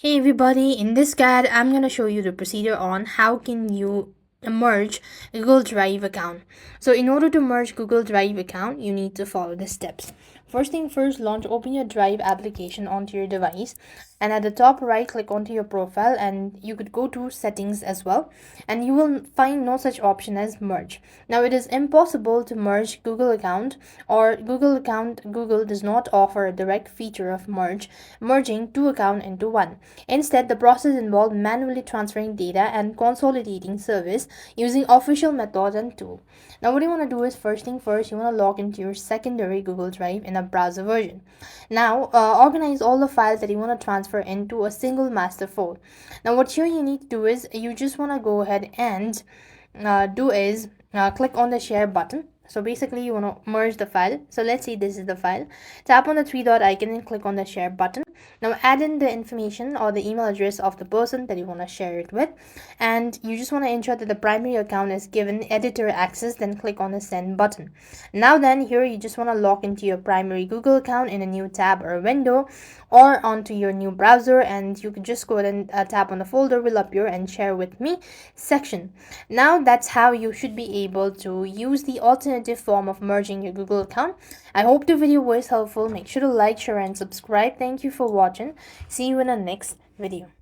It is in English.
Hey everybody, in this guide I'm going to show you the procedure on how can you merge a Google Drive account. So in order to merge Google Drive account, you need to follow the steps. First thing first, open your Drive application onto your device, and at the top right click onto your profile, and you could go to settings as well, and you will find no such option as merge. Now it is impossible to merge Google account, or Google does not offer a direct feature of merging two accounts into one. Instead, the process involved manually transferring data and consolidating service using official methods and tool. Now what you want to do is, first thing first, you want to log into your secondary Google Drive in a browser version. Now organize all the files that you want to transfer into a single master folder. Now what here you need to do is, you just want to go ahead and click on the share button. So basically you want to merge the file. So let's say this is the file. Tap on the three dot icon and click on the share button. Now add in the information or the email address of the person that you want to share it with, and you just want to ensure that the primary account is given editor access, then click on the send button. Now then, here you just want to log into your primary Google account in a new tab or window, or onto your new browser, and you can just go ahead and tap on the folder will appear and share with me section. Now that's how you should be able to use the alternative form of merging your Google account. I hope the video was helpful. Make sure to like, share and subscribe. Thank you for watching. See you in the next video.